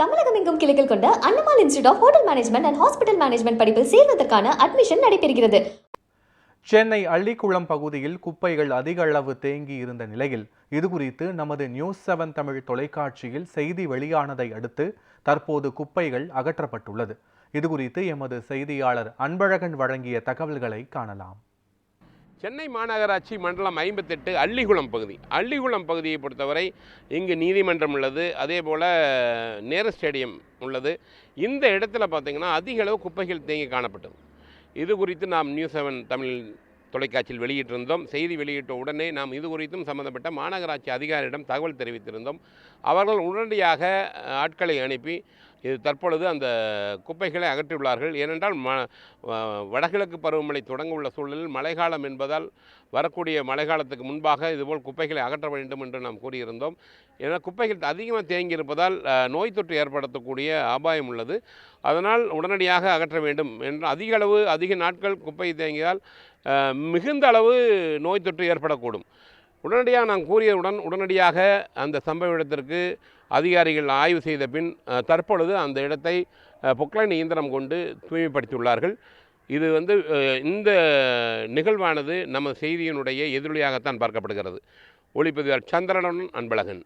தமிழகம் எங்கும் கிளைகள் கொண்ட Annamal institute of hotel management and hospital management படிப்பில் சேர்வதற்கான அட்மிஷன் நடைபெறுகிறது. சென்னை அள்ளிக்குளம் பகுதியில் குப்பைகள் அதிக அளவு தேங்கி இருந்த நிலையில் இதுகுறித்து நமது நியூஸ் 7 தமிழ் தொலைக்காட்சியில் செய்தி வெளியானதை அடுத்து தற்போது குப்பைகள் அகற்றப்பட்டுள்ளது. இதுகுறித்து எமது செய்தியாளர் அன்பழகன் வழங்கிய தகவல்களை காணலாம். சென்னை மாநகராட்சி மண்டலம் 58 அள்ளிக்குளம் பகுதியை பொறுத்தவரை இங்கு நீதிமன்றம் உள்ளது, அதே போல் நேரு ஸ்டேடியம் உள்ளது. இந்த இடத்துல பார்த்திங்கன்னா அதிக அளவு குப்பைகள் தேங்கி காணப்பட்டது. இது குறித்து நாம் நியூஸ் 7 தமிழ் தொலைக்காட்சியில் வெளியிட்டிருந்தோம். செய்தி வெளியிட்ட உடனே நாம் இது குறித்தும் சம்பந்தப்பட்ட மாநகராட்சி அதிகாரியிடம் தகவல் தெரிவித்திருந்தோம். அவர்கள் உடனடியாக ஆட்களை அனுப்பி இது தற்பொழுது அந்த குப்பைகளை அகற்றியுள்ளார்கள். ஏனென்றால் வடகிழக்கு பருவமழை தொடங்க உள்ள சூழலில் மழைக்காலம் என்பதால் வரக்கூடிய மழைக்காலத்துக்கு முன்பாக இதுபோல் குப்பைகளை அகற்ற வேண்டும் என்று நாம் கூறியிருந்தோம். ஏன்னா குப்பைகள் அதிகமாக தேங்கி இருப்பதால் நோய் தொற்று ஏற்படுத்தக்கூடிய அபாயம் உள்ளது. அதனால் உடனடியாக அகற்ற வேண்டும் என்று அதிக நாட்கள் குப்பை தேங்கியால் மிகுந்த அளவு நோய் தொற்று ஏற்படக்கூடும். உடனடியாக நான் கூறியவுடன் உடனடியாக அந்த சம்பவ இடத்திற்கு அதிகாரிகள் ஆய்வு செய்த பின் தற்பொழுது அந்த இடத்தை பொக்லைன் இயந்திரம் கொண்டு தூய்மைப்படுத்தியுள்ளார்கள். இது இந்த நிகழ்வானது நம்ம செய்தியினுடைய எதிரொலியாகத்தான் பார்க்கப்படுகிறது. ஒளிப்பதிவாளர் சந்திரனுடன் அன்பழகன்.